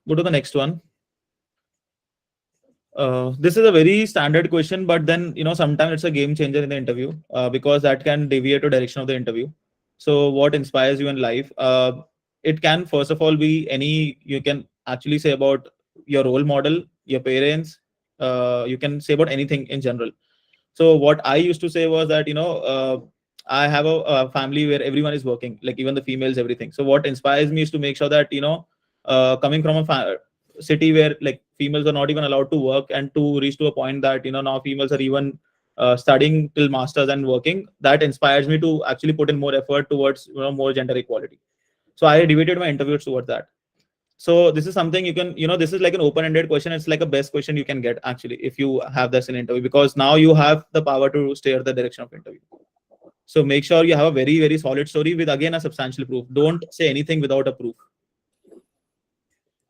Go to the next one. This is a very standard question, but then, sometimes it's a game changer in the interview, because that can deviate the direction of the interview. So what inspires you in life? It can, first of all, be you can actually say about your role model, your parents. You can say about anything in general. So what I used to say was that, I have a family where everyone is working, like even the females, everything. So what inspires me is to make sure that, coming from a city where like females are not even allowed to work, and to reach to a point that, now females are even studying till masters and working, that inspires me to actually put in more effort towards, more gender equality. So I debated my interviews towards that. So this is something you can, this is like an open-ended question. It's like a best question you can get actually if you have this in interview, because now you have the power to steer the direction of interview. So make sure you have a very, very solid story with, again, a substantial proof. Don't say anything without a proof.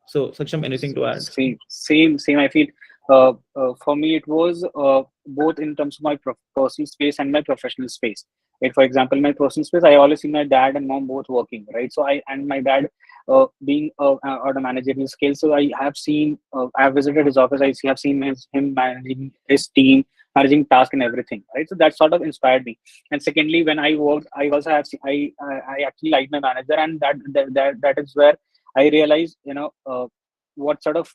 So Saksham, anything to add? Same. I feel for me it was both in terms of my personal space and my professional space. Like for example, my personal space, I always see my dad and mom both working, right? So and my dad being on a managerial scale. So I have seen, I have visited his office. Have seen him managing his team, managing tasks and everything, right? So that sort of inspired me. And secondly, when I worked, I also have seen, I actually like my manager, and that is where I realized, what sort of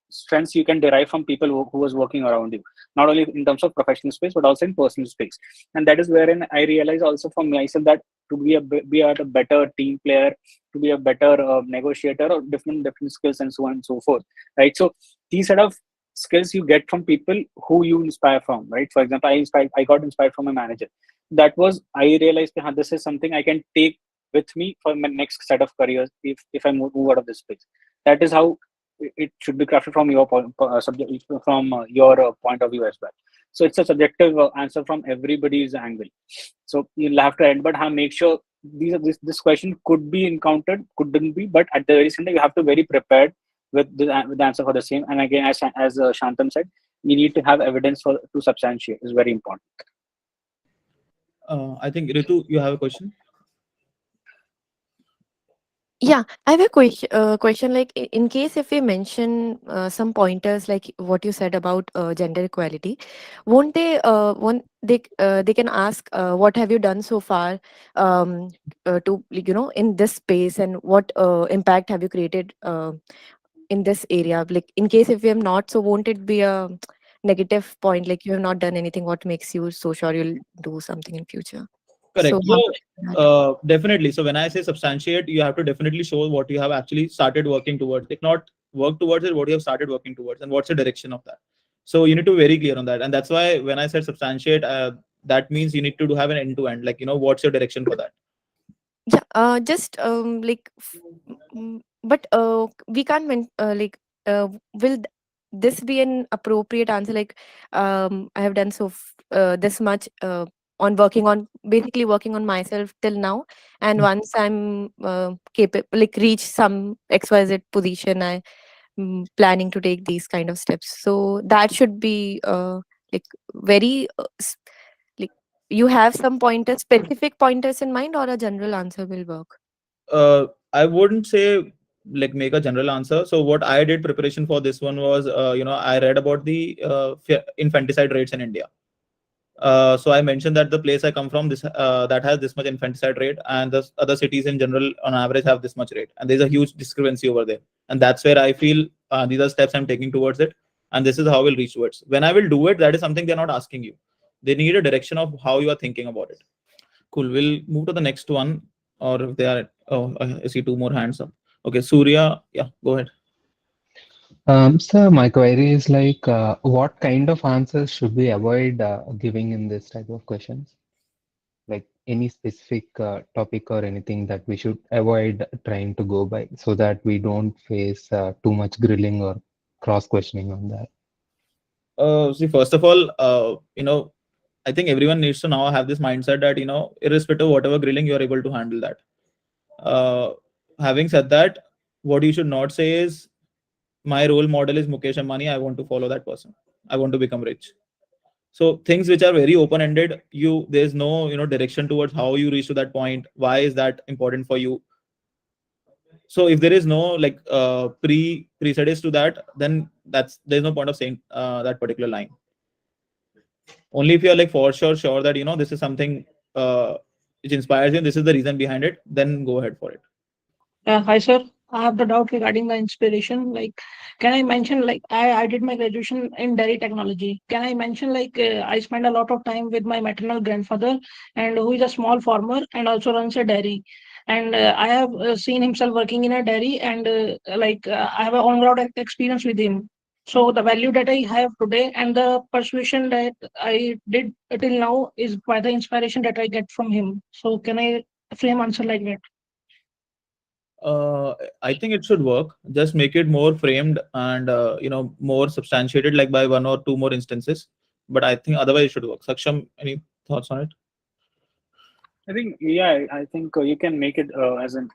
strengths you can derive from people who was working around you, not only in terms of professional space, but also in personal space. And that is wherein I realized also for myself that to be a better team player, to be a better negotiator, or different skills and so on and so forth, right? So these sort of skills you get from people who you inspire from, right? For example, I got inspired from a manager. That was, I realized that this is something I can take with me for my next set of careers if I move out of this space. That is how it should be crafted from your subject, from your point of view as well. So it's a subjective answer from everybody's angle. So you'll have to add, but make sure this question could be encountered, couldn't be, but at the very center you have to very prepared with the answer for the same. And again, as Shantam said, you need to have evidence to substantiate. Is very important. I think Ritu, you have a question. Yeah, I have a question. Like, in case if we mention some pointers, like what you said about gender equality, won't they can ask what have you done so far, to, like, in this space, and what impact have you created in this area? Like, in case if we have not, so won't it be a negative point? Like, you have not done anything. What makes you so sure you'll do something in future? Correct. So how So definitely. So when I say substantiate, you have to definitely show what you have actually started working towards. If not work towards it, what you have started working towards, and what's the direction of that. So you need to be very clear on that. And that's why when I said substantiate, that means you need to have an end to end. Like, what's your direction for that? yeah, just like, but we can't like, will this be an appropriate answer? Like, I have done this much on basically working on myself till now, and once I'm capable, like reach some XYZ position, I planning to take these kind of steps. So that should be like very like, you have some specific pointers in mind, or a general answer will work? I wouldn't say like make a general answer. So what I did preparation for this one was, I read about the infanticide rates in India. So I mentioned that the place I come from, this that has this much infanticide rate, and the other cities in general on average have this much rate, and there's a huge discrepancy over there. And that's where I feel these are steps I'm taking towards it, and this is how we'll reach towards. When I will do it, that is something they're not asking you. They need a direction of how you are thinking about it. Cool. We'll move to the next one, or if they are. Oh, I see two more hands up. Okay, Surya. Yeah, go ahead. So my query is like, what kind of answers should we avoid giving in this type of questions? Like any specific topic or anything that we should avoid trying to go by so that we don't face too much grilling or cross questioning on that. See, first of all, I think everyone needs to now have this mindset that, irrespective of whatever grilling, you're able to handle that. Having said that, what you should not say is, my role model is Mukesh Ambani, I want to follow that person. I want to become rich. So things which are very open-ended, there's no, direction towards how you reach to that point. Why is that important for you? So if there is no like pre-studies to that, then there's no point of saying that particular line. Only if you're like for sure that this is something which inspires you and this is the reason behind it, then go ahead for it. Hi, sir. I have the doubt regarding the inspiration. Like, can I mention, like, I did my graduation in dairy technology. Can I mention, like, I spent a lot of time with my maternal grandfather, and who is a small farmer and also runs a dairy. And I have seen himself working in a dairy, and I have an on-ground experience with him. So the value that I have today and the persuasion that I did till now is by the inspiration that I get from him. So can I frame answer like that? I think it should work. Just make it more framed and more substantiated, like by one or two more instances. But I think otherwise it should work. Saksham, any thoughts on it? I think, yeah, I think you can make it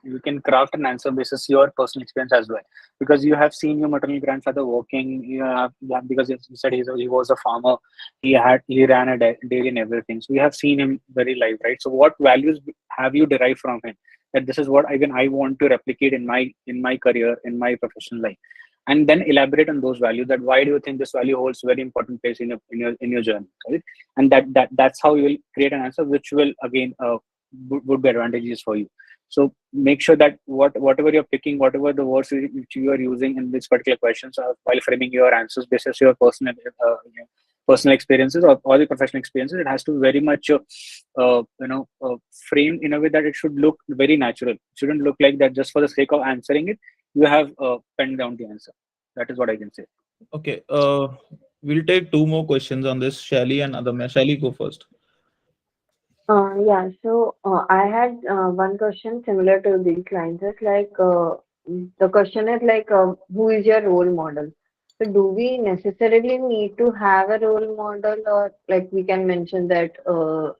you can craft an answer basis your personal experience as well, because you have seen your maternal grandfather working. You have, yeah, because you said he was a farmer, he ran a dairy and everything. So you have seen him very live, right? So what values have you derived from him? That this is what I want to replicate in my career, in my professional life, and then elaborate on those values. That why do you think this value holds very important place in your journey, right? And that's how you will create an answer which will again would be advantageous for you. So make sure that whatever you're picking, whatever the words which you are using in this particular questions while framing your answers based on your personal experiences or the professional experiences, it has to very much framed in a way that it should look very natural. It shouldn't look like that just for the sake of answering it you have penned down the answer. That is what I can say. Okay. We'll take two more questions on this. Shelly and Adamya. Shelly, go first. Yeah, so I had one question similar to these lines. It's like the question is like, who is your role model? So, do we necessarily need to have a role model, or like we can mention that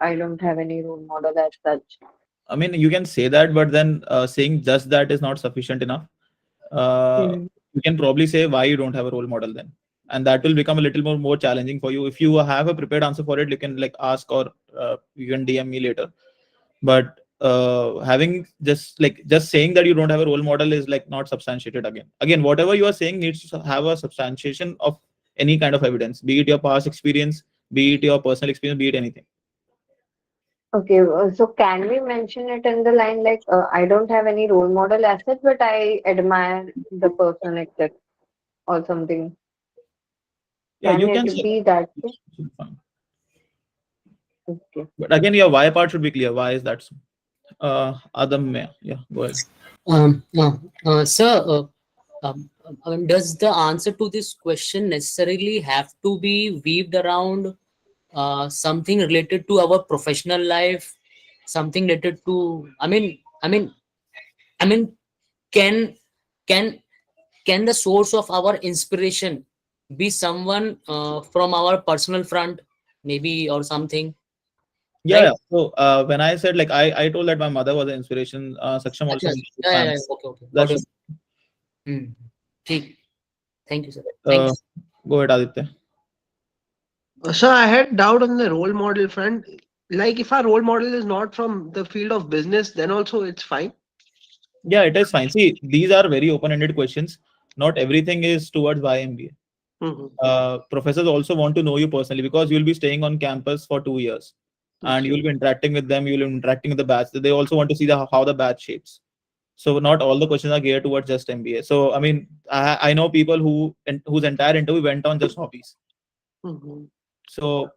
I don't have any role model as such? I mean, you can say that, but then saying just that is not sufficient enough. Hmm. You can probably say why you don't have a role model then, and that will become a little more challenging for you. If you have a prepared answer for it, you can like ask, or you can DM me later. But having just saying that you don't have a role model is like not substantiated. Again, whatever you are saying needs to have a substantiation of any kind of evidence, be it your past experience, be it your personal experience, be it anything. Okay, so can we mention it in the line like I don't have any role model as such, but I admire the person, etc., or something? Yeah, Can you can it say be that that. way? Fine. Okay. But again, your why part should be clear. Why is that so? Adam, yeah, go ahead. Sir, I mean, does the answer to this question necessarily have to be weaved around something related to our professional life, something related to? I mean, can can can the source of our inspiration be someone from our personal front, maybe, or something, Yeah, right? yeah. So when I said like I told that my mother was an inspiration, Saksham also Achha, mentioned his yeah, family. okay, got That's it. ठीक. Thank you, sir. uh, Thanks. go ahead, Aditya. So I had doubt on the role model front. Like if our role model is not from the field of business, then also it's fine. Yeah, it is fine. See, these are very open-ended questions. Not everything is towards why MBA. Mm-hmm. Professors also want to know you personally because you'll be staying on campus for 2 years and you'll be interacting with them. You'll be interacting with the batch. They also want to see how the batch shapes. So not all the questions are geared towards just MBA. So I mean, I know people whose entire interview went on just hobbies. Mm-hmm. So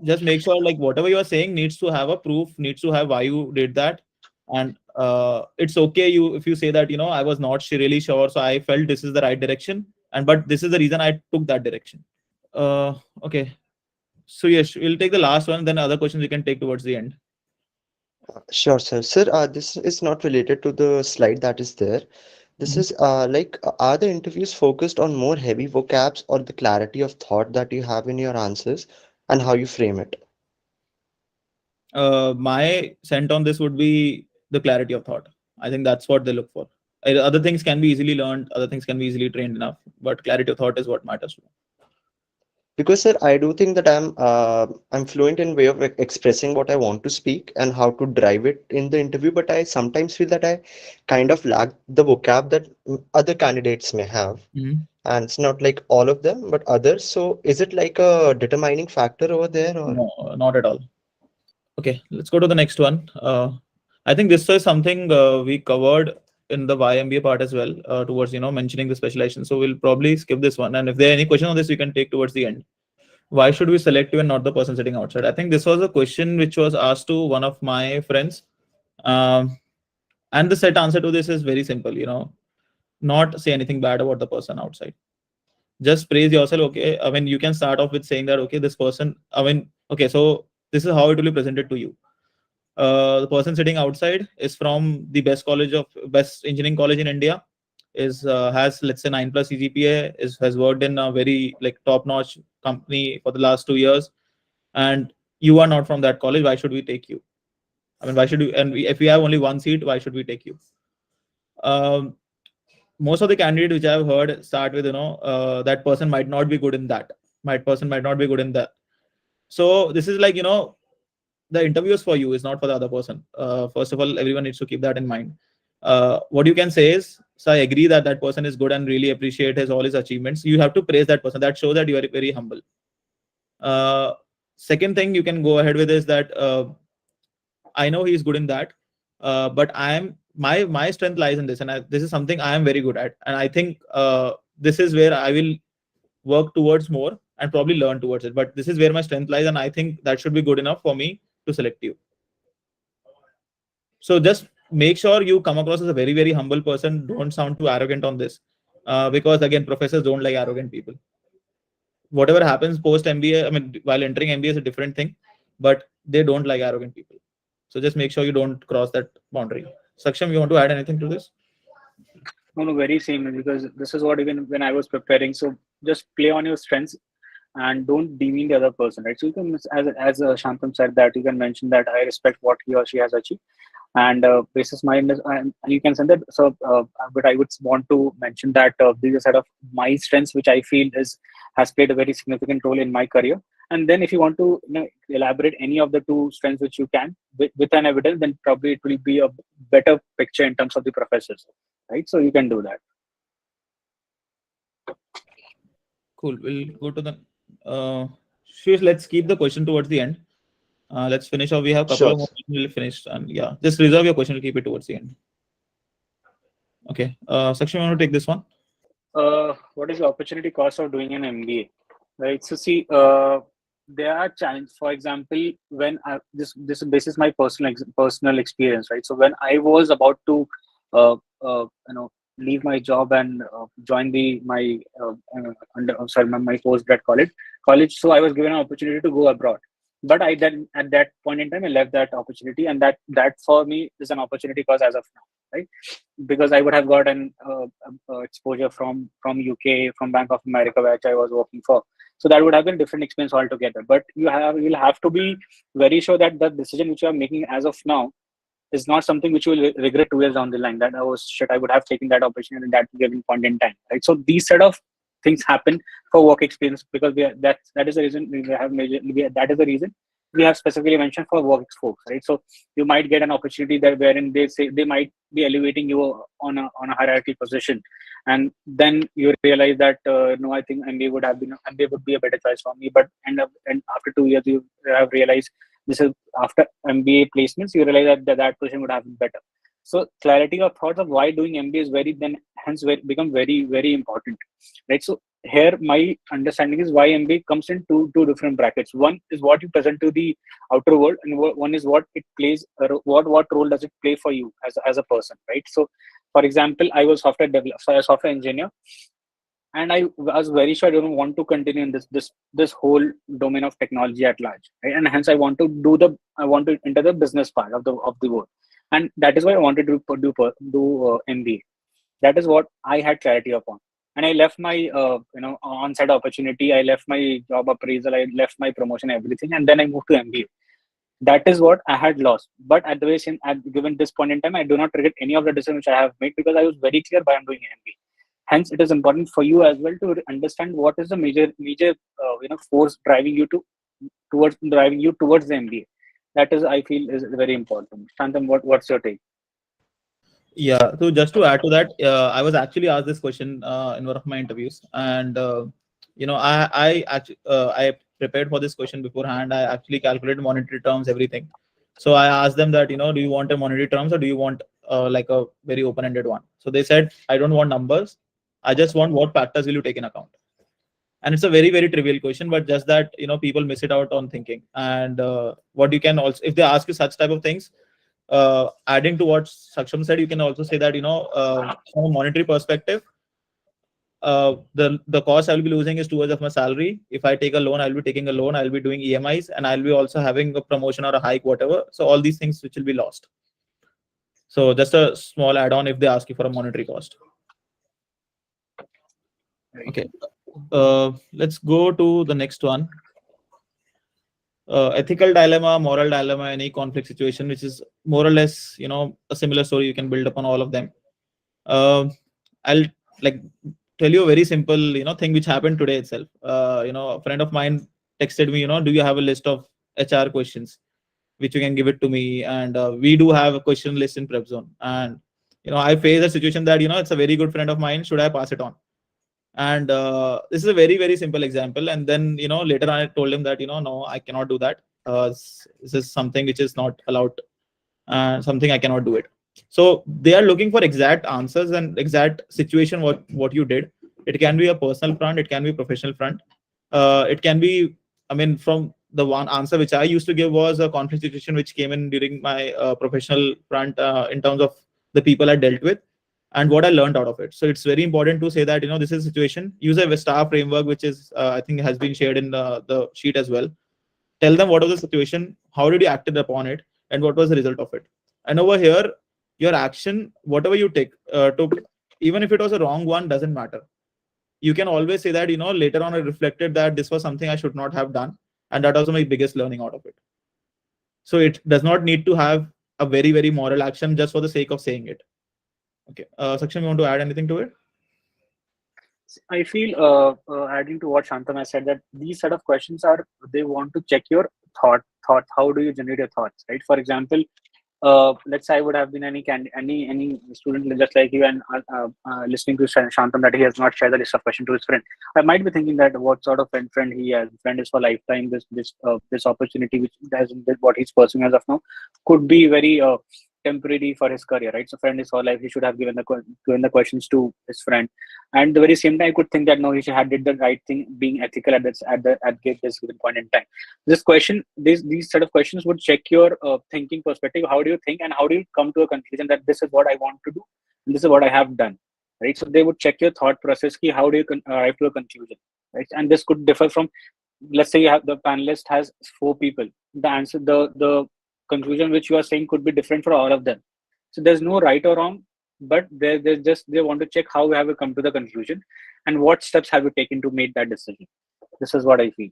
just make sure like whatever you are saying needs to have a proof, needs to have why you did that. And it's okay if you say that I was not really sure, so I felt this is the right direction, but this is the reason I took that direction. Okay, so yes, we'll take the last one, then other questions we can take towards the end. Sure, sir. Sir, this is not related to the slide that is there. This Mhm. is are the interviews focused on more heavy vocabs or the clarity of thought that you have in your answers and how you frame it? My scent on this would be the clarity of thought. I think that's what they look for. Other things can be easily learned, other things can be easily trained enough, but clarity of thought is what matters to them. Because sir, I do think that I'm fluent in way of expressing what I want to speak and how to drive it in the interview, but I sometimes feel that I kind of lack the vocab that other candidates may have. Mhm. And it's not like all of them, but others. So is it like a determining factor over there, or? No, not at all. Okay, let's go to the next one. I think this is something we covered in the YMBA part as well, towards mentioning the specialization. So we'll probably skip this one. And if there are any questions on this, we can take towards the end. Why should we select you and not the person sitting outside? I think this was a question which was asked to one of my friends. Um, and the set answer to this is very simple. Not say anything bad about the person outside. Just praise yourself. Okay, I mean, you can start off with saying that, okay, this person, I mean, okay, so this is how it will be presented to you. The person sitting outside is from the best engineering college in India, is has, let's say, 9+ CGPA, has worked in a very like top-notch company for the last 2 years, and you are not from that college. Why should we take you? I mean, why should we? And if we have only one seat, why should we take you? Um, Most of the candidates which I've heard start with, that person might not be good in that. Person might not be good in that. So this is like, the interview is for you, is not for the other person. First of all, everyone needs to keep that in mind. What you can say is, so I agree that that person is good and really appreciate all his achievements. You have to praise that person. That shows that you are very humble. Second thing you can go ahead with is that, I know he's good in that, but my strength lies in this, and this is something I am very good at, and I think this is where I will work towards more and probably learn towards it. But this is where my strength lies, and I think that should be good enough for me to select you. So just make sure you come across as a very humble person. Don't sound too arrogant on this, because again, professors don't like arrogant people. Whatever happens post MBA, I mean, while entering MBA is a different thing, but they don't like arrogant people. So just make sure you don't cross that boundary. Saksham, you want to add anything to this? No, very same, because this is what even when I was preparing. So just play on your strengths and don't demean the other person, right? So you can, as Shantam said, that you can mention that I respect what he or she has achieved, and basis my you can send that. So, but I would want to mention that these are set of my strengths, which I feel has played a very significant role in my career. And then if you want to elaborate any of the two strengths which you can with an evidence, then probably it will be a better picture in terms of the professors, right? So you can do that. Cool. We'll go to the Sheesh, let's keep the question towards the end. Let's finish off. We have a couple Sure. of more questions. We'll finish, and yeah, just reserve your question. We'll keep it towards the end. Okay. Saksham, you want to take this one? What is the opportunity cost of doing an MBA? Right. So see, there are challenges. For example, when this is my personal experience, right? So when I was about to, leave my job and join my postgrad college. So I was given an opportunity to go abroad, but I then at that point in time I left that opportunity, and that for me is an opportunity cost as of now, right? Because I would have got an exposure from UK, from Bank of America, which I was working for. So that would have been a different experience altogether. But you'll have to be very sure that the decision which you are making as of now is not something which you will regret 2 years down the line. That I would have taken that opportunity at that given point in time, right? So these set of things happen for work experience, because that is the reason that is the reason we have specifically mentioned for work folks, right? So you might get an opportunity that wherein they say they might be elevating you on a hierarchy position, and then you realize that no, I think MBA would be a better choice for me. But and after 2 years, you have realized this is after MBA placements, you realize that position would have been better. So clarity of thoughts of why doing MBA is become very important, right? So here my understanding is why MBA comes in two different brackets. One is what you present to the outer world, and one is what it plays. What role does it play for you as a person, right? So, for example, I was a software engineer, and I was very sure I don't want to continue in this whole domain of technology at large, right? And hence I want to enter the business part of the world, and that is why I wanted to do MBA. That is what I had clarity upon, and I left my on-site opportunity. I left my job appraisal. I left my promotion, everything, and then I moved to MBA. That is what I had lost. But at the way, given this point in time, I do not regret any of the decisions which I have made, because I was very clear why I'm doing MBA. Hence, it is important for you as well to understand what is the major force driving you towards the MBA. That is, I feel, is very important. Shantam, what's your take? Yeah, so just to add to that, I was actually asked this question in one of my interviews, and I prepared for this question beforehand. I actually calculated monetary terms, everything. So I asked them that, do you want a monetary terms or do you want like a very open-ended one? So they said, I don't want numbers. I just want what factors will you take in account. And it's a very, very trivial question, but just that, people miss it out on thinking. And what you can also, if they ask you such type of things, adding to what Saksham said, you can also say that, from a monetary perspective, the cost I will be losing is 2 years of my salary. If I take a loan, I'll be taking a loan, I'll be doing EMIs, and I'll be also having a promotion or a hike, whatever. So all these things which will be lost. So just a small add-on if they ask you for a monetary cost. Okay. Let's go to the next one. Ethical dilemma, moral dilemma, any conflict situation, which is more or less, a similar story. You can build upon all of them. I'll like tell you a very simple, thing which happened today itself. A friend of mine texted me, do you have a list of HR questions which you can give it to me? And we do have a question list in PrepZone. And, I face a situation that, it's a very good friend of mine. Should I pass it on? And this is a very, very simple example. And then, later on I told him that, no, I cannot do that. This is something which is not allowed, something I cannot do it. So they are looking for exact answers and exact situation, what you did. It can be a personal front, it can be professional front. It can be, from the one answer which I used to give was a conflict situation which came in during my professional front in terms of the people I dealt with and what I learned out of it. So it's very important to say that, this is a situation. Use a STAR framework, which is, I think has been shared in the sheet as well. Tell them what was the situation, how did you acted upon it, and what was the result of it. And over here, your action, whatever you take, took, even if it was a wrong one, doesn't matter. You can always say that, later on I reflected that this was something I should not have done. And that was my biggest learning out of it. So it does not need to have a very, very moral action just for the sake of saying it. Okay. Saksham, you want to add anything to it? I feel adding to what Shantam has said, that these set of questions they want to check your thought. How do you generate your thoughts, right? For example, let's say I would have been any student just like you and listening to Shantam that he has not shared the list of questions to his friend. I might be thinking that what sort of friend he has. Friend is for lifetime. This opportunity which doesn't what he's pursuing as of now could be very temporary for his career, right? So friend is for life. He should have given the questions to his friend, and the very same time I could think that no, he should have did the right thing, being ethical at this given point in time. These set of questions would check your thinking perspective. How do you think, and how do you come to a conclusion that this is what I want to do, and this is what I have done, right? So they would check your thought process. How do you arrive to a conclusion, right? And this could differ from, let's say you have the panelist has 4 people. The answer, the conclusion which you are saying could be different for all of them. So there's no right or wrong, but they want to check how we have come to the conclusion and what steps have you taken to make that decision. This is what I feel.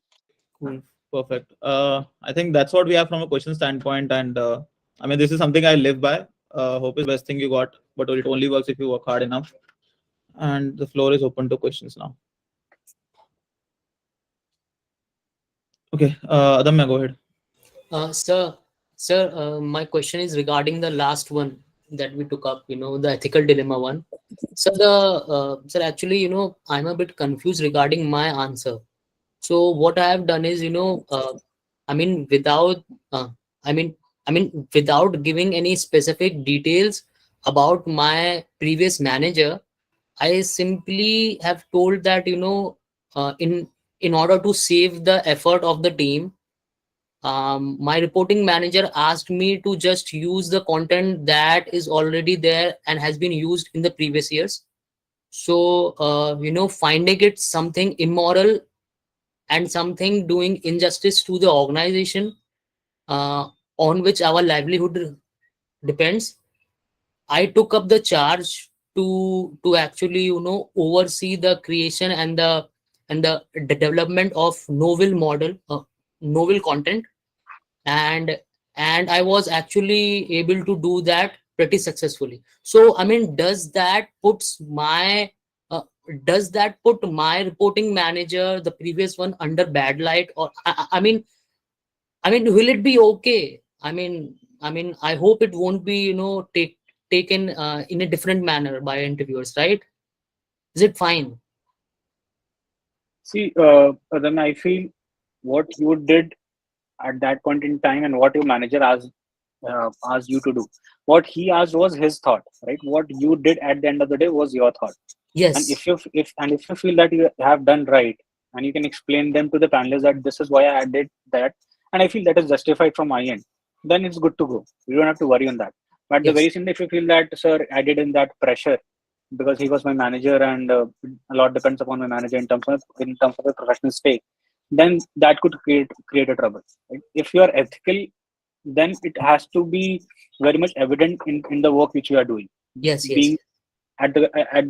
Cool. Perfect. I think that's what we have from a question standpoint. And this is something I live by. Hope is the best thing you got, but it only works if you work hard enough. And the floor is open to questions now. Okay, Adamya, go ahead. Sir, my question is regarding the last one that we took up, the ethical dilemma one. So sir, actually, I'm a bit confused regarding my answer. So what I have done is, without giving any specific details about my previous manager, I simply have told that, in order to save the effort of the team, my reporting manager asked me to just use the content that is already there and has been used in the previous years. So, finding it something immoral and something doing injustice to the organization on which our livelihood depends, I took up the charge to actually, oversee the creation and the development of novel content, and I was actually able to do that pretty successfully. So does that puts my does that put my reporting manager, the previous one, under bad light? Or will it be okay? I hope it won't be, taken in a different manner by interviewers, right? Is it fine? See, then I feel what you did at that point in time and what your manager asked you to do. What he asked was his thought, right? What you did at the end of the day was your thought. And Yes. if you feel that you have done right, and you can explain them to the panelists that this is why I did that, and I feel that is justified from my end, then it's good to go. You don't have to worry on that. But the Yes. very same, if you feel that, sir, I did in that pressure because he was my manager, and a lot depends upon my manager in terms of a professional stake, then that could create a trouble. Right? If you are ethical, then it has to be very much evident in the work which you are doing. Yes. Yes. Being at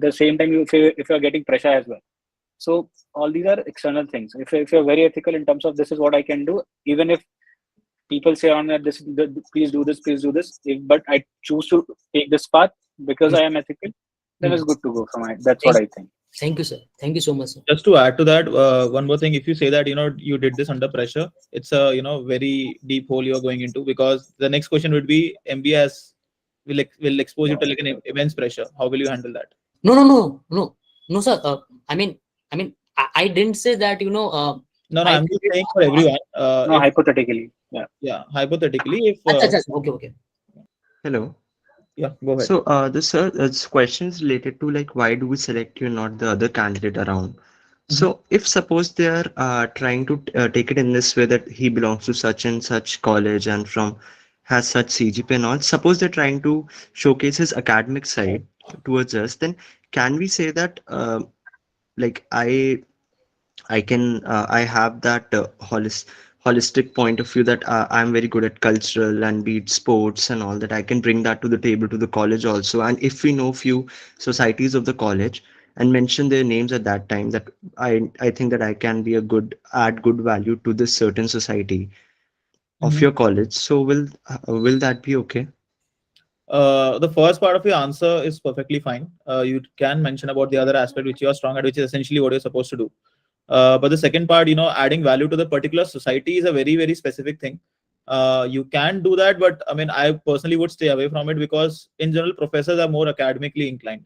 the same time, if you're getting pressure as well. So all these are external things. If you're very ethical in terms of this is what I can do, even if people say on that please do this, please do this. But I choose to take this path because I am ethical, then it's good to go for my. That's what I think. Thank you, sir. Thank you so much, sir. Just to add to that, one more thing, if you say that, you did this under pressure, it's a, very deep hole you're going into, because the next question would be MBA will expose you to like an immense pressure. How will you handle that? No, sir. I didn't say that, No, I'm just saying for everyone. No, hypothetically. Yeah. Yeah, hypothetically, if okay. Hello. Yeah, go ahead. So, this question is related to like why do we select you, not the other candidate around? So, if suppose they are trying to take it in this way that he belongs to such and such college and has such CGPA and all, suppose they're trying to showcase his academic side towards us, then can we say that like I have that holistic point of view that I'm very good at cultural and be it sports and all that. I can bring that to the table to the college also. And if we know few societies of the college and mention their names at that time, that I think that I can be add good value to this certain society of your college. So will that be okay? The first part of your answer is perfectly fine. You can mention about the other aspect which you are strong at, which is essentially what you're supposed to do. But the second part, adding value to the particular society is a very, very specific thing. You can do that, but I personally would stay away from it, because in general, professors are more academically inclined,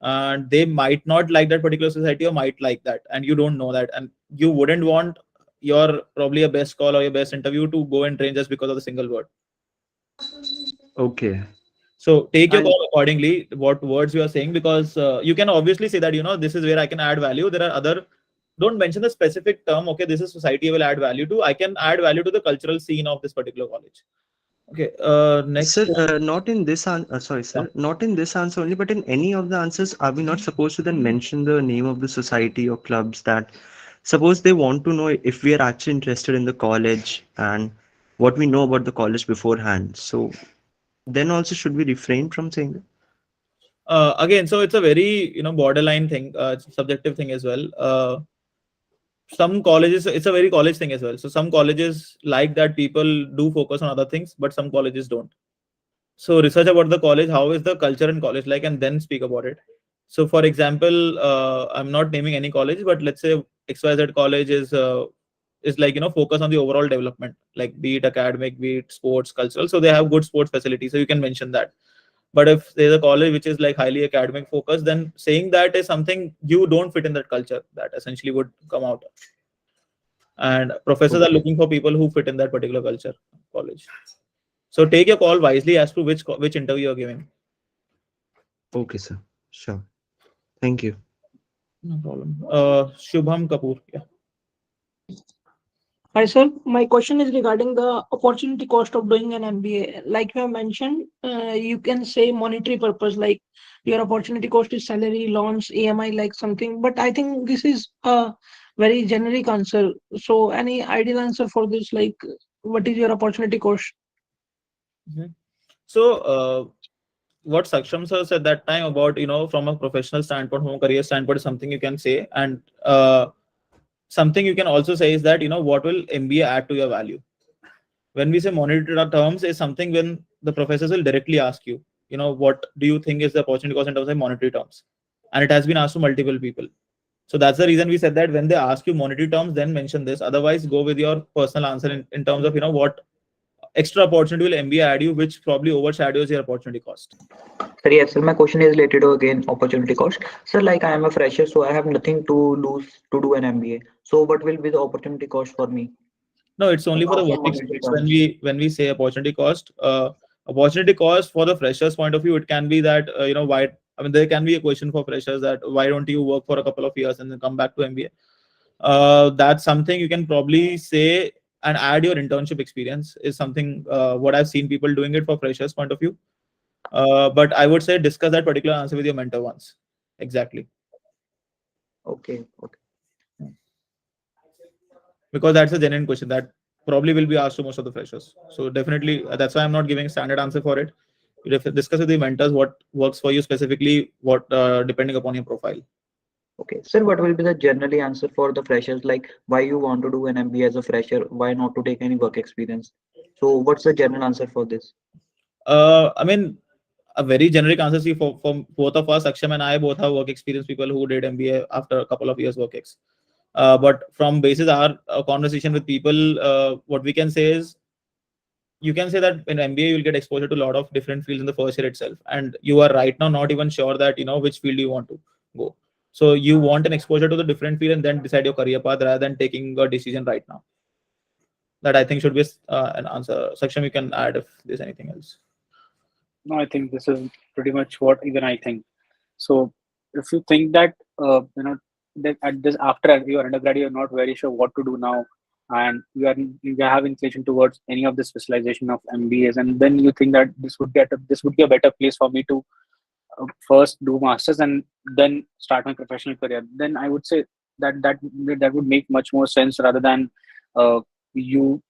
and they might not like that particular society or might like that, and you don't know that, and you wouldn't want your probably a best call or your best interview to go and train just because of the single word. Okay. So take your call accordingly, what words you are saying, because you can obviously say that, this is where I can add value. There are other, don't mention the specific term. Okay, this is society I will add value to. I can add value to the cultural scene of this particular college. Okay. Next. Sir, not in this sorry, sir, not in this answer only, but in any of the answers, are we not supposed to then mention the name of the society or clubs that suppose they want to know if we are actually interested in the college and what we know about the college beforehand? So then also should we refrain from saying that? Again, so it's a very, borderline thing. It's a subjective thing as well. Some colleges, it's a very college thing as well. So some colleges like that people do focus on other things, but some colleges don't. So research about the college, how is the culture in college like, and then speak about it. So for example, I'm not naming any college, but let's say XYZ college is like, focus on the overall development, like be it academic, be it sports, cultural. So they have good sports facilities. So you can mention that. But if there's a college which is like highly academic focused, then saying that is something you don't fit in that culture, that essentially would come out. And professors are looking for people who fit in that particular culture, college. So take your call wisely as to which interview you're giving. Okay, sir. Sure. Thank you. No problem. Shubham Kapoor. Yeah. Hi, sir. My question is regarding the opportunity cost of doing an MBA. Like you have mentioned, you can say monetary purpose, like your opportunity cost is salary, loans, EMI, like something. But I think this is a very generic answer. So, any ideal answer for this, like what is your opportunity cost? So, what Saksham sir said that time about, from a professional standpoint, from a career standpoint, is something you can say. And something you can also say is that, what will MBA add to your value? When we say monetary terms, is something when the professors will directly ask you, what do you think is the opportunity cost in terms of monetary terms? and it has been asked to multiple people. So that's the reason we said that when they ask you monetary terms, then mention this. Otherwise, go with your personal answer in terms of, what extra opportunity will MBA add you, which probably overshadows your opportunity cost. Sir, yes, sir, my question is related to again opportunity cost. Sir, like I am a fresher, so I have nothing to lose to do an MBA. So what will be the opportunity cost for me? No, it's only for the work experience. When we say opportunity cost for the freshers point of view, it can be that why. I mean, there can be a question for freshers that why don't you work for a couple of years and then come back to MBA? That's something you can probably say and add your internship experience is something what I've seen people doing it for freshers point of view. But I would say discuss that particular answer with your mentor once. Exactly. Okay. Because that's a genuine question that probably will be asked to most of the freshers. So definitely, that's why I'm not giving standard answer for it. You discuss with the mentors what works for you specifically, what depending upon your profile. Okay, sir, what will be the generally answer for the freshers? Like why you want to do an MBA as a fresher? Why not to take any work experience? So what's the general answer for this? I mean, a very generic answer. See, for both of us, Aksham and I both have work experience. People who did MBA after a couple of years work ex. But from basis our conversation with people, what we can say is, you can say that in MBA you'll get exposure to a lot of different fields in the first year itself, and you are right now not even sure that which field you want to go. So you want an exposure to the different field and then decide your career path rather than taking a decision right now. That I think should be an answer. Saksham, you can add if there's anything else. No, I think this is pretty much what even I think. So if you think that that at this after your undergrad you're not very sure what to do now, and you have inclination towards any of the specialization of MBAs, and then you think that this would be a better place for me to first do masters and then start my professional career, then I would say that would make much more sense rather than you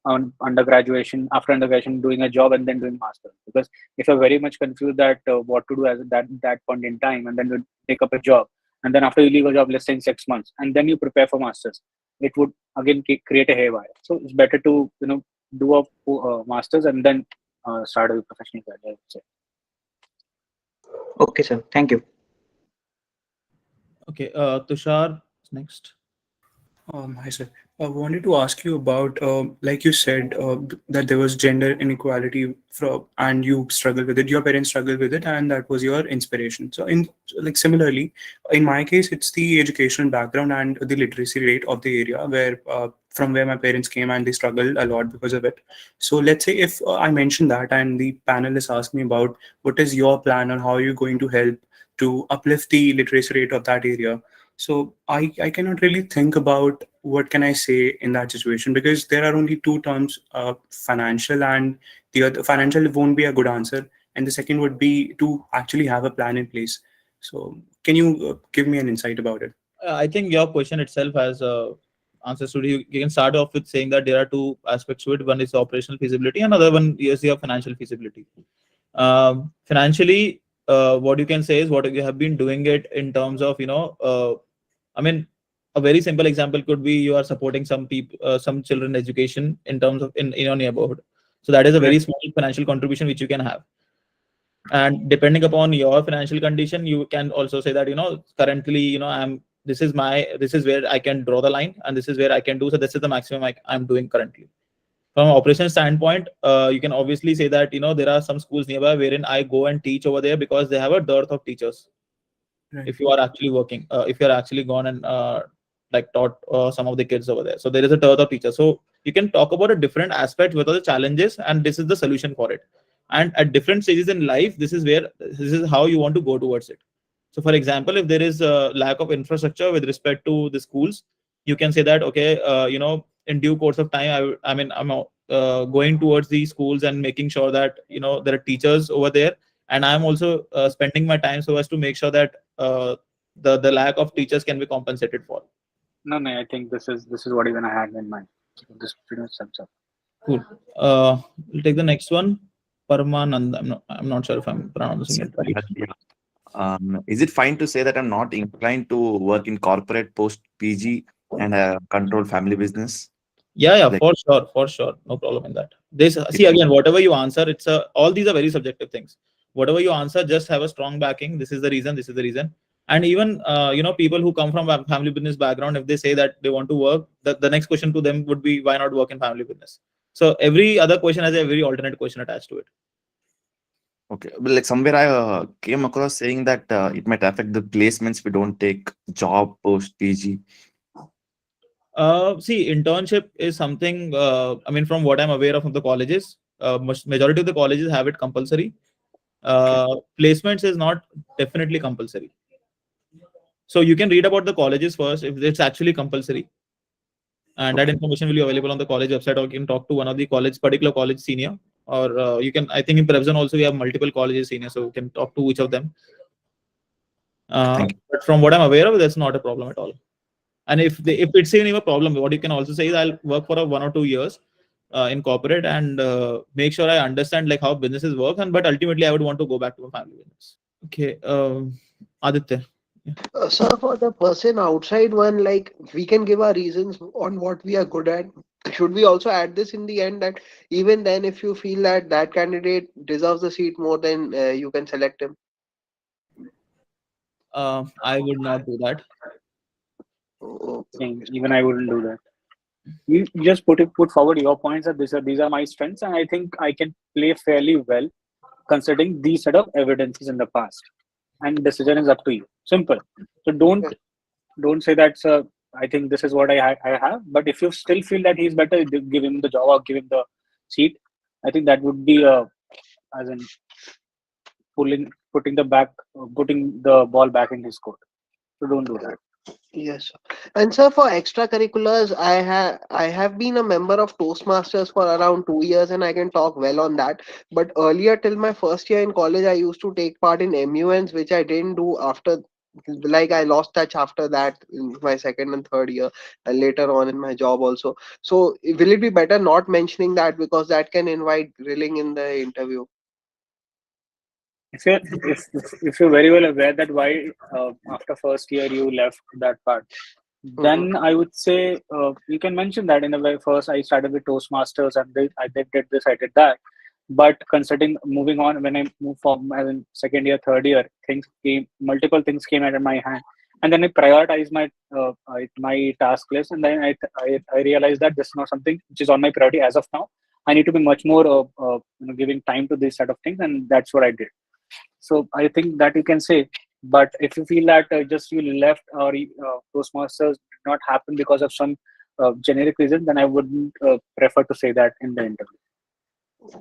after undergraduation doing a job and then doing masters. Because if you're very much confused that what to do at that point in time, and then you take up a job, and then after you leave a job, let's say in 6 months, and then you prepare for masters, it would again create a haywire. So it's better to do a masters and then start a professional career, I would say. Okay, sir. Thank you. Okay, Tushar next. Hi, sir. I wanted to ask you about, like you said, that there was gender inequality and you struggled with it. Your parents struggled with it, and that was your inspiration. So, similarly, in my case, it's the educational background and the literacy rate of the area from where my parents came, and they struggled a lot because of it. So, let's say if I mention that, and the panelists ask me about what is your plan or how are you going to help to uplift the literacy rate of that area. So I cannot really think about what can I say in that situation, because there are only two terms, financial, and the other financial won't be a good answer. And the second would be to actually have a plan in place. So can you give me an insight about it? I think your question itself has answers to it. You can start off with saying that there are two aspects to it. One is operational feasibility, and another one is your financial feasibility. Financially, what you can say is what you have been doing it in terms of I mean, a very simple example could be you are supporting some people, some children education in terms of in your neighborhood. So that is a very small financial contribution which you can have. And depending upon your financial condition, you can also say that currently this is where I can draw the line, and this is where I can do. So this is the maximum I'm doing currently. From an operation standpoint, you can obviously say that there are some schools nearby wherein I go and teach over there because they have a dearth of teachers. Right. If you are actually working, if you're actually gone and taught some of the kids over there, so there is a dearth of teachers. So you can talk about a different aspect, what are the challenges, and this is the solution for it. And at different stages in life, this is how you want to go towards it. So for example, if there is a lack of infrastructure with respect to the schools, you can say that okay, in due course of time, I'm going towards these schools and making sure that there are teachers over there, and I'm also spending my time so as to make sure that the lack of teachers can be compensated for. No, I think this is what even I had in mind. This pretty much sums up. Cool. We'll take the next one. Paramanand. I'm not sure if I'm pronouncing it right. Is it fine to say that I'm not inclined to work in corporate post PG and control family business? Yeah, for sure, no problem in that. See again, whatever you answer, all these are very subjective things. whatever you answer, just have a strong backing. This is the reason. This is the reason. And even people who come from a family business background, if they say that they want to work, the next question to them would be, why not work in family business? So every other question has a very alternate question attached to it. Okay, well, like somewhere I came across saying that it might affect the placements if we don't take job post PG. See, internship is something, from what I'm aware of the colleges, majority of the colleges have it compulsory. Placements is not definitely compulsory. So you can read about the colleges first if it's actually compulsory. And that information will be available on the college website, or you can talk to one of the particular college senior, or you can, I think in PrepZone also we have multiple colleges senior, so you can talk to each of them. But from what I'm aware of, that's not a problem at all. And if it's even a problem, what you can also say is, I'll work for 1 or 2 years in corporate and make sure I understand like how businesses work, but ultimately I would want to go back to a family business. Okay, Aditya. So for the person outside one, like we can give our reasons on what we are good at. Should we also add this in the end, that even then, if you feel that that candidate deserves the seat more, then you can select him? I would not do that. Even I wouldn't do that. You just put forward your points that these are my strengths, and I think I can play fairly well considering these set of evidences in the past. And decision is up to you. Simple. So don't say that, I think this is what I have. But if you still feel that he's better, give him the job or give him the seat. I think that would be as in putting the ball back in his court. So don't do that. Yes, sir. And sir, for extracurriculars, I have been a member of Toastmasters for around 2 years, and I can talk well on that. But earlier, till my first year in college, I used to take part in MUNs, which I didn't do after. Like I lost touch after that in my second and third year, and later on in my job also. So will it be better not mentioning that, because that can invite grilling in the interview? If you're very well aware that why after first year you left that part, then I would say you can mention that in a way. First, I started with Toastmasters, and I did this, I did that. But considering moving on, when I moved from as in second year, third year, multiple things came out of my hand, and then I prioritized my task list, and then I realized that this is not something which is on my priority as of now. I need to be much more giving time to this set of things, and that's what I did. So I think that you can say. But if you feel that just you left or Toastmasters did not happen because of some generic reason, then I wouldn't prefer to say that in the interview.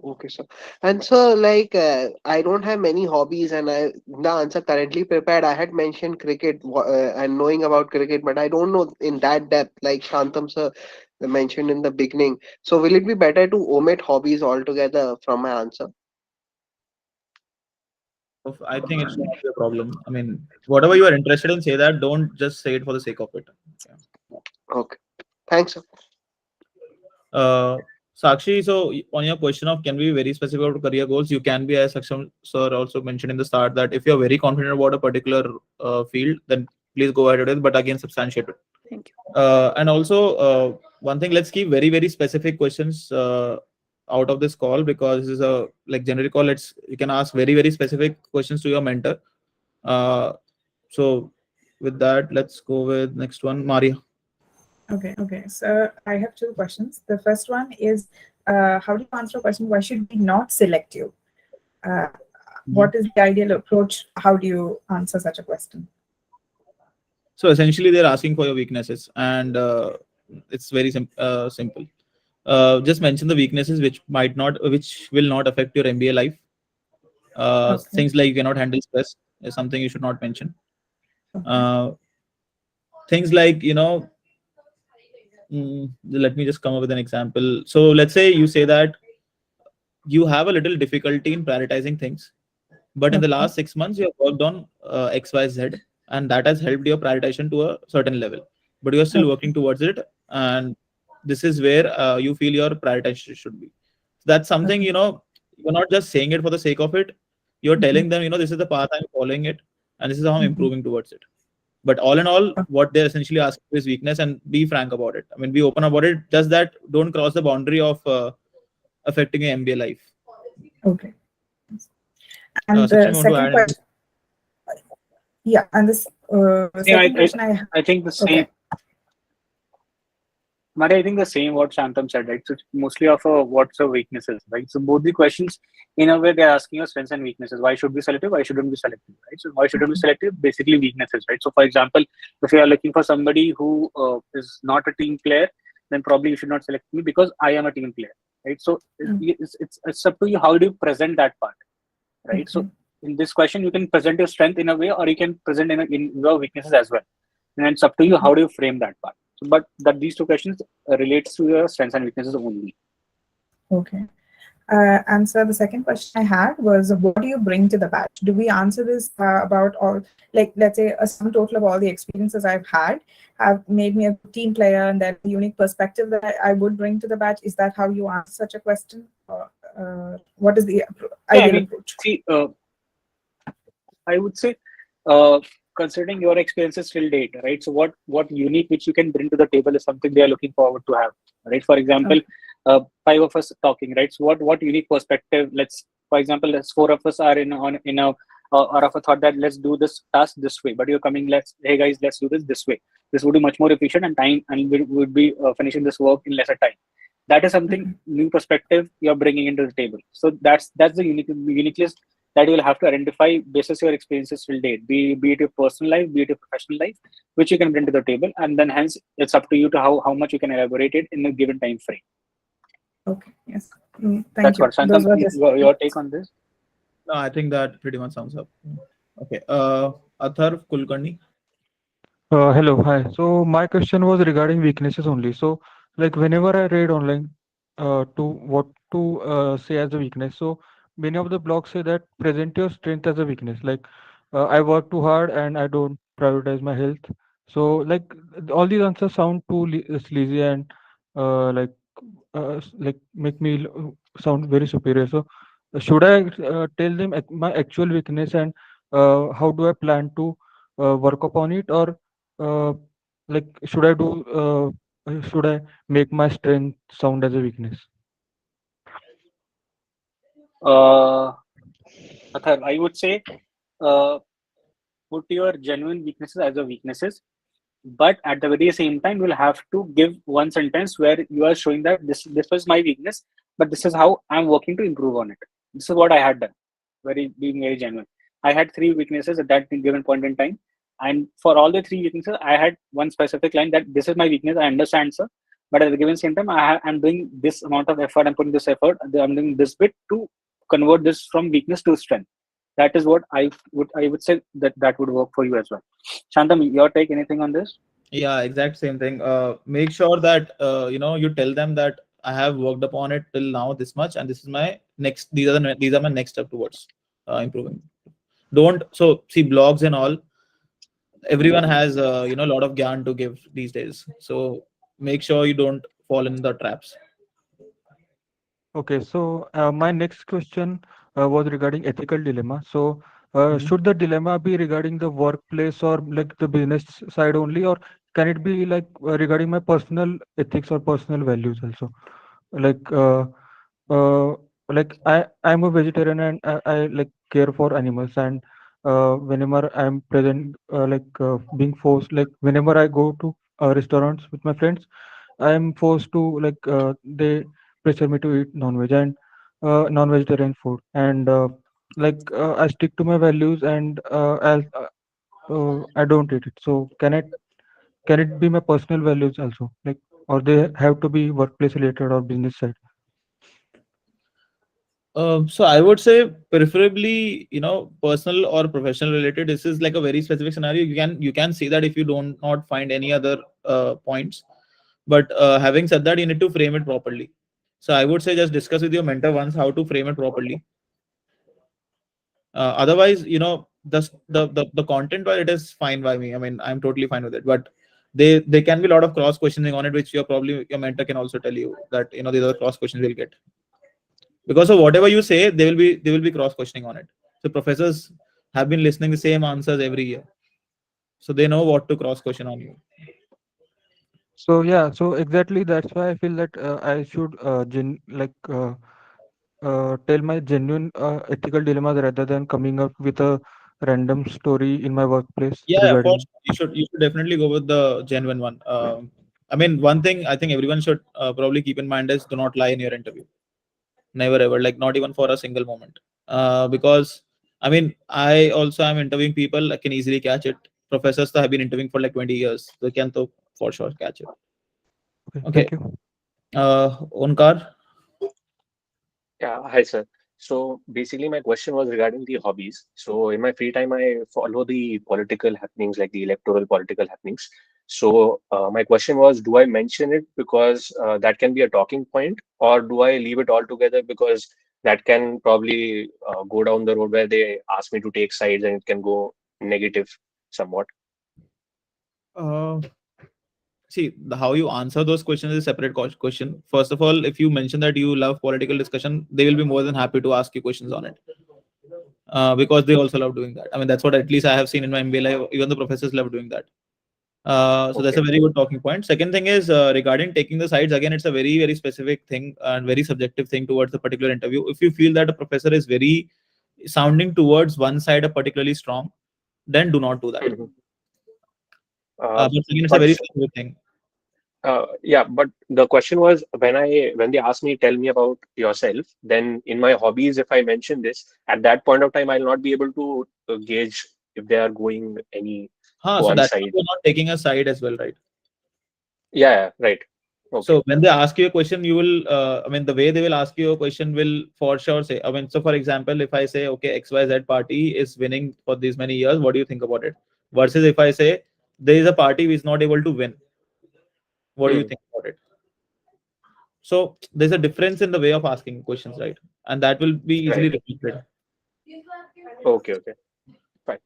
Okay, sir. And so, like, I don't have many hobbies, and the answer currently prepared, I had mentioned cricket and knowing about cricket, but I don't know in that depth, like Shantam sir mentioned in the beginning. So, will it be better to omit hobbies altogether from my answer? I think it should not be a problem. I mean, whatever you are interested in, say that. Don't just say it for the sake of it. Yeah. Okay. Thanks, sir. Sakshi, so on your question of can we be very specific about career goals, you can be, as Saksham sir also mentioned in the start, that if you're very confident about a particular field, then please go ahead with it, but again, substantiate it. Thank you. And also, one thing, let's keep very, very specific questions out of this call, because this is a generic call. You can ask very, very specific questions to your mentor. So with that, let's go with next one, Maria. Okay. So I have 2 questions. The first one is, how do you answer a question, why should we not select you? What is the ideal approach? How do you answer such a question? So essentially, they're asking for your weaknesses, and it's very simple. Just mention the weaknesses which will not affect your MBA life. Things like you cannot handle stress is something you should not mention. Things like, let me just come up with an example. So let's say you say that you have a little difficulty in prioritizing things, but in the last 6 months you have worked on XYZ, and that has helped your prioritization to a certain level, but you are still working towards it, and this is where you feel your prioritization should be. That's something, you're not just saying it for the sake of it. You're telling them, this is the path I'm following it, and this is how I'm improving towards it. But all in all, what they're essentially asking is weakness, and be frank about it. I mean, be open about it. Just that don't cross the boundary of affecting your MBA life. Okay. And Sakshi, the you want to second add anything? question, yeah, and this Yeah, second question I think the same. okay. But I think the same what Shantam said, right? So it's mostly of a what's your weaknesses, right? So both the questions, in a way, they're asking your strengths and weaknesses. Why should be selective? Why shouldn't be selective, right? So why shouldn't be selective? Basically weaknesses, right? So for example, if you are looking for somebody who is not a team player, then probably you should not select me because I am a team player, right? So it's up to you how do you present that part, right? So in this question, you can present your strength in a way, or you can present in your weaknesses as well, and it's up to you how do you frame that part. So, but that these two questions relates to your strengths and weaknesses only. Okay. And so the second question I had was, what do you bring to the batch? Do we answer this about all, like, let's say a sum total of all the experiences I've had have made me a team player, and that unique perspective that I would bring to the batch? Is that how you answer such a question? Or, what is the ideal approach? See, I would say, considering your experiences till date, right? So what unique which you can bring to the table is something they are looking forward to have, right? For example, five of us talking, right? So what unique perspective? For example, let's four of us are in a or of a thought that let's do this task this way, but you're coming, hey guys, let's do this way. This would be much more efficient and time, and we would be finishing this work in lesser time. That is something new perspective you're bringing into the table. So that's the uniqueness that you'll have to identify basis your experiences till date, be it your personal life, be it your professional life, which you can bring to the table, and then hence it's up to you to how much you can elaborate it in a given time frame. Okay. Yes. Thank That's you. what Shantam, your take on this? No, I think that pretty much sums up. Okay. Atharv Kulkarni. Hello, hi. So my question was regarding weaknesses only. So, like whenever I read online, to what to say as a weakness. So many of the blogs say that present your strength as a weakness. Like I work too hard and I don't prioritize my health. So like all these answers sound too sleazy and like like make me sound very superior. So should I tell them my actual weakness, and how do I plan to work upon it, or uh, like should I make my strength sound as a weakness? Athar, I would say put your genuine weaknesses as a weaknesses, but at the very same time you'll have to give one sentence where you are showing that this was my weakness, but this is how I'm working to improve on it. This is what I had done, being very genuine. I had three weaknesses at that given point in time, and for all the three weaknesses I had one specific line that this is my weakness, I understand, sir, but at the given same time I'm doing this amount of effort, I'm putting this effort, I'm doing this bit to convert this from weakness to strength. That is what I would say that would work for you as well. Shantam, your take, anything on this? Yeah, exact same thing. Make sure that you tell them that I have worked upon it till now this much, and this is my next. These are my next step towards improving. Don't see blogs and all. Everyone has a lot of gyan to give these days. So make sure you don't fall in the traps. Okay, so my next question was regarding ethical dilemma. So, should the dilemma be regarding the workplace or like the business side only, or can it be like regarding my personal ethics or personal values also? Like, uh, like I'm a vegetarian and I like care for animals, and whenever I'm present, being forced, like whenever I go to restaurants with my friends, I'm forced to they pressure me to eat non-veg and non-vegetarian food, and I stick to my values, and I don't eat it. So can it be my personal values also, like, or they have to be workplace related or business side? So I would say preferably, personal or professional related. This is like a very specific scenario. You can see that if you don't not find any other points. But having said that, you need to frame it properly. So I would say just discuss with your mentor once how to frame it properly. Otherwise, the content, well, it is fine by me. I mean, I'm totally fine with it. But there can be a lot of cross questioning on it, which your mentor can also tell you that these are the cross questions we'll get. Because of whatever you say, they will be cross questioning on it. So professors have been listening the same answers every year, so they know what to cross question on you. So yeah, so exactly that's why I feel that I should tell my genuine ethical dilemmas rather than coming up with a random story in my workplace Yeah, of course. regarding. You should definitely go with the genuine one. I mean, one thing I think everyone should probably keep in mind is do not lie in your interview. Never ever, like not even for a single moment. Because I mean, I also am interviewing people. I can easily catch it. Professors that have been interviewing for like 20 years, they can to for sure catch it. Okay, Okay. thank you. Onkar. Yeah, hi sir. So basically, my question was regarding the hobbies. So in my free time, I follow the political happenings, like the electoral political happenings. So my question was, do I mention it because that can be a talking point, or do I leave it all together because that can probably go down the road where they ask me to take sides and it can go negative somewhat? Uh, See, how you answer those questions is a separate question. First of all, if you mention that you love political discussion, they will be more than happy to ask you questions on it. Because they also love doing that. I mean, that's what at least I have seen in my MBA life. Even the professors love doing that. So that's a Okay. very good talking point. Second thing is regarding taking the sides. Again, it's a very, very specific thing and very subjective thing towards the particular interview. If you feel that a professor is very sounding towards one side, a particularly strong, then do not do that. Mhm. But again, it's a But very specific thing. yeah, but the question was when they ask me, tell me about yourself, then in my hobbies, if I mention this, at that point of time, I'll not be able to gauge if they are going any So one that's why side. you're not taking a side as well, right? Yeah, right. Okay. So when they ask you a question, you will, I mean, the way they will ask you a question will for sure say, I mean, so for example, if I say, okay, XYZ party is winning for these many years, what do you think about it? Versus if I say, there is a party which is not able to win, what do you Hmm. think about it? So there's a difference in the way of asking questions, right? And that will be easily Right. repeated. Okay, okay. Fine.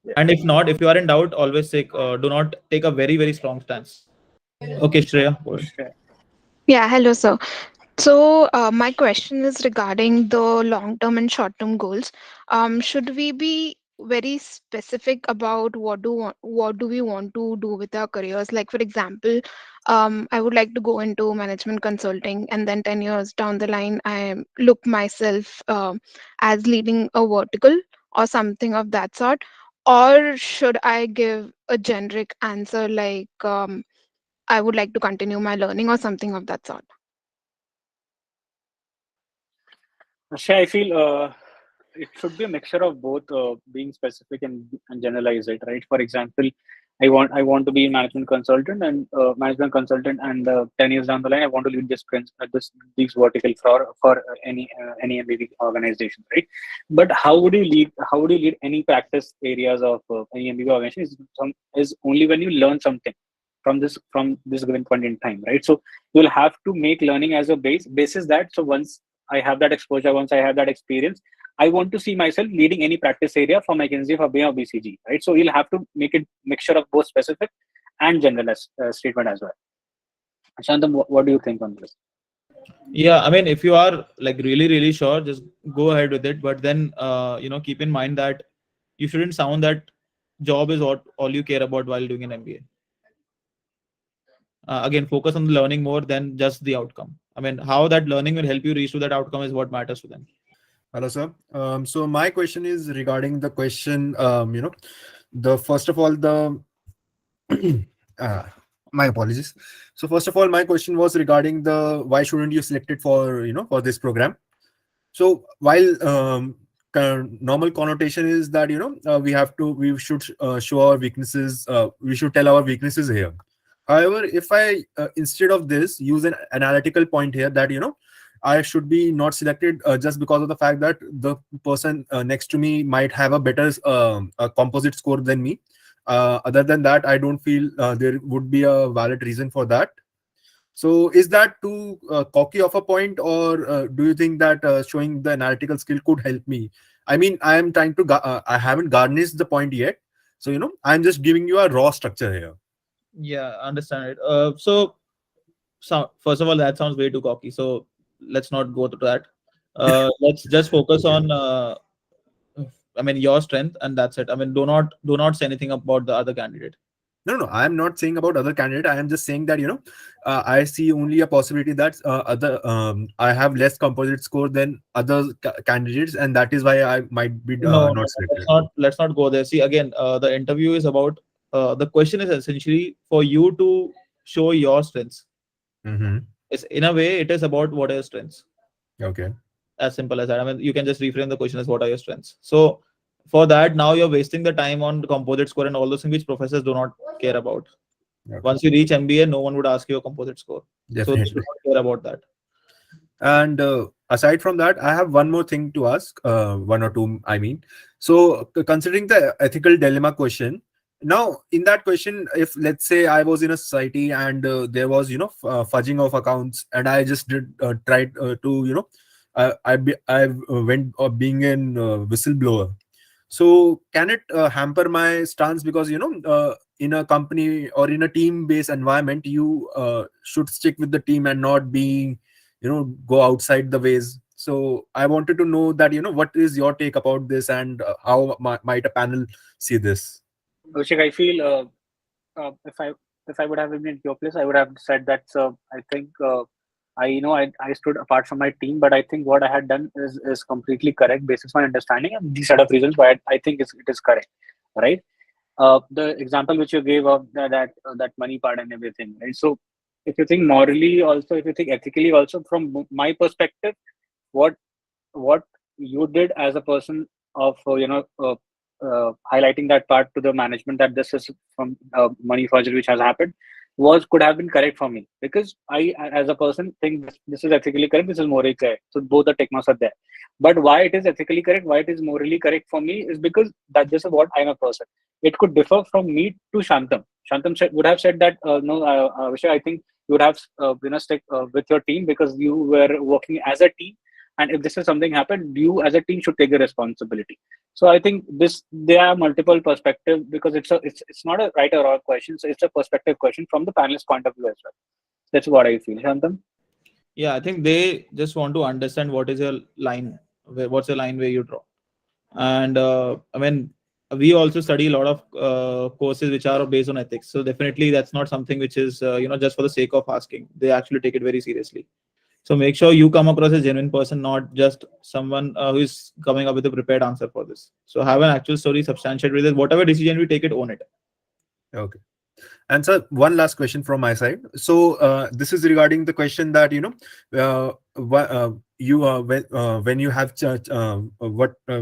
Yeah. And if not, if you are in doubt, always take, do not take a very, very strong stance. Okay, Shreya, go ahead. Sure. Yeah, hello, sir. So, my question is regarding the long term and short term goals. Should we be very specific about what do we want to do with our careers? Like, for example, I would like to go into management consulting, and then 10 years down the line, I look myself as leading a vertical or something of that sort. Or should I give a generic answer like I would like to continue my learning or something of that sort? Actually, I feel it should be a mixture of both being specific and generalize it, right? For example, I want to be a management consultant, and 10 years down the line, I want to lead these vertical for any MBB organization, right? But how would you lead? How would you lead any practice areas of any MBB organization? Is only when you learn something from this given point in time, right? So you'll have to make learning as a basis that so once I have that exposure, once I have that experience, I want to see myself leading any practice area for McKinsey, for BA or BCG, right? So you'll have to make it mixture of both specific and generalist statement as well. Shantam, what do you think on this? Yeah, I mean, if you are like really, really sure, just go ahead with it. But then, keep in mind that you shouldn't sound that job is all you care about while doing an MBA. Again, focus on the learning more than just the outcome. I mean, how that learning will help you reach to that outcome is what matters to them. Hello, sir. So my question is regarding the question, the first of all, the my apologies. So first of all, my question was regarding the why shouldn't you select it for for this program? So while normal connotation is that we should show our weaknesses, we should tell our weaknesses here. However, if I instead of this use an analytical point here that I should be not selected just because of the fact that the person next to me might have a better composite score than me. Other than that, I don't feel there would be a valid reason for that. So is that too cocky of a point, or do you think that showing the analytical skill could help me? I mean, I am trying to, I haven't garnished the point yet. So, I'm just giving you a raw structure here. Yeah, understand it. So first of all, that sounds way too cocky. So let's not go to that. Let's just focus on, I mean, your strength, and that's it. I mean, do not say anything about the other candidate. No, I am not saying about other candidate. I am just saying that I see only a possibility that I have less composite score than other candidates, and that is why I might be No, not let's selected. not go there. See, again, the interview is about the question is essentially for you to show your strengths. Mm-hmm. It's in a way it is about what are your strengths. Okay. As simple as that. I mean, you can just reframe the question as what are your strengths. So for that, now you're wasting the time on the composite score and all those things which professors do not care about. Okay. Once you reach MBA, no one would ask you a composite score. So they should Definitely. not care about that. And aside from that, I have one more thing to ask, one or two, I mean. So, considering the ethical dilemma question, now in that question, if let's say I was in a society and there was, fudging of accounts, and I just did tried to, I went being in whistleblower. So, can it hamper my stance because in a company or in a team-based environment, you should stick with the team and not being go outside the ways. So I wanted to know that what is your take about this, and how might a panel see this? Abhishek, I feel if I would have been in your place, I would have said that. I think I stood apart from my team, but I think what I had done is completely correct based on my understanding and these set of reasons why I think it is correct, right? The example which you gave of that money part and everything, right? So if you think morally, also if you think ethically, also from my perspective, what you did as a person of highlighting that part to the management that this is from money forgery which has happened could have been correct for me, because I as a person think this is ethically correct, this is morally correct, so both the technos are there. But why it is ethically correct, why it is morally correct for me is because that this is what I'm a person. It could differ from me to Shantam would have said that no, Vishal, I think you would have stick with your team because you were working as a team, and if this is something happened, you as a team should take the responsibility. So I think there are multiple perspectives, because it's not a right or wrong question, so it's a perspective question from the panelist point of view as well. That's what I feel. Shantam? Yeah, I think they just want to understand what is your line, what's the line where you draw. And I mean, we also study a lot of courses which are based on ethics. So definitely that's not something which is just for the sake of asking. They actually take it very seriously. So make sure you come across as a genuine person, not just someone who is coming up with a prepared answer for this. So have an actual story, substantiate with it. Whatever decision we take it, own it. Okay. And sir, one last question from my side. So this is regarding the question that when you have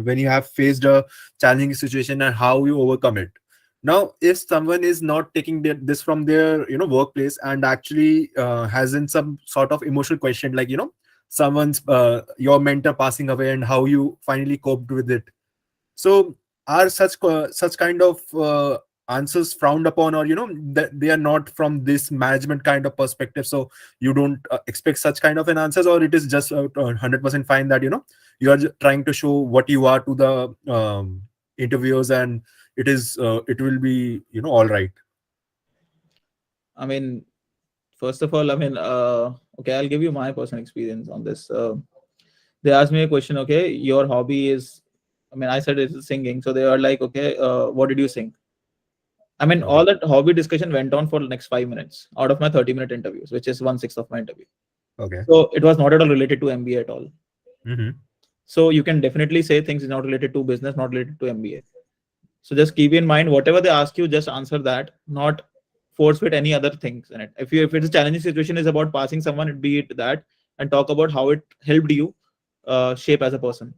when you have faced a challenging situation and how you overcome it. Now, if someone is not taking this from their workplace and actually has in some sort of emotional question, like someone's your mentor passing away and how you finally coped with it. So are such kind of answers frowned upon, or that they are not from this management kind of perspective, so you don't expect such kind of an answers, or it is just 100% fine that you are trying to show what you are to the interviewers, and it will be all right? I mean, first of all, I mean, okay, I'll give you my personal experience on this. They asked me a question, okay, your hobby is, I mean, I said it's singing. So they are like, okay, what did you sing? I mean, all that hobby discussion went on for the next 5 minutes out of my 30-minute interviews, which is 1/6 of my interview. Okay. So it was not at all related to MBA at all. Mm-hmm. So you can definitely say things is not related to business, not related to MBA. So just keep in mind, whatever they ask you, just answer that, not force fit any other things in it. If it's a challenging situation is about passing someone, be it that, and talk about how it helped you shape as a person.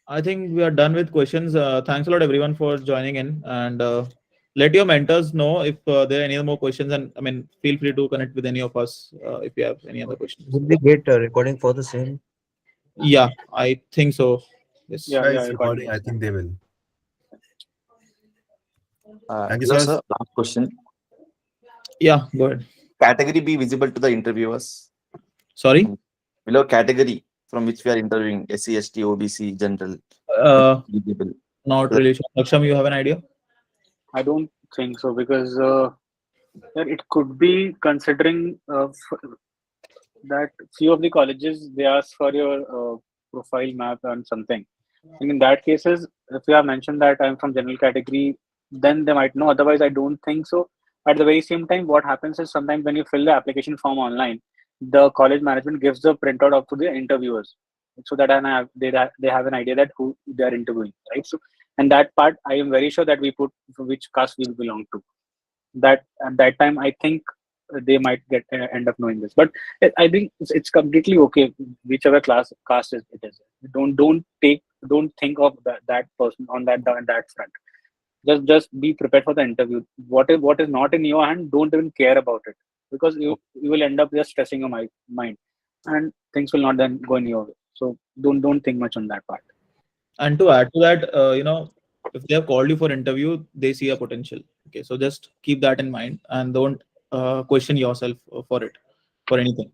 I think we are done with questions. Thanks a lot, everyone, for joining in, and let your mentors know if there are any more questions. And I mean, feel free to connect with any of us if you have any other questions. Would we get a recording for the same? Yeah, I think so. Yes. Yeah, Guys, recording. recording, I think they will. Thank you, Hello, sir. sir. Last question. Yeah, go ahead. Category be visible to the interviewers? Sorry? Below category from which we are interviewing, SC, ST, OBC, general. Visible. Not really sure. Laksham, you have an idea? I don't think so, because it could be considering that few of the colleges, they ask for your profile map and something. And in that cases, if you have mentioned that I'm from general category, then they might know. Otherwise, I don't think so. at the very same time, what happens is sometimes when you fill the application form online, the college management gives the printout up to the interviewers, so that they have an idea that who they are interviewing, right? So, and that part, I am very sure that we put which caste we belong to. That at that time, I think they might get end up knowing this, but I think it's completely okay whichever caste it is. Don't think of that person on that front. Just be prepared for the interview. What is not in your hand, don't even care about it, because you will end up just stressing your mind, and things will not then go in your way. So don't think much on that part. And to add to that, if they have called you for interview, they see a potential. Okay, so just keep that in mind and don't question yourself for anything.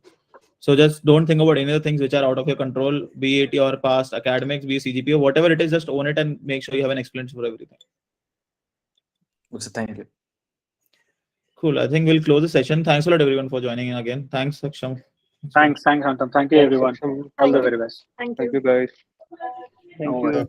So just don't think about any of the things which are out of your control, be it your past academics, be it CGPA, whatever it is. Just own it and make sure you have an explanation for everything. Okay, thank you. Cool. I think we'll close the session. Thanks a lot, everyone, for joining in again. Thanks, Saksham. Thanks, Antam. Thank you, everyone. All the very best. Thank you, guys. No worries.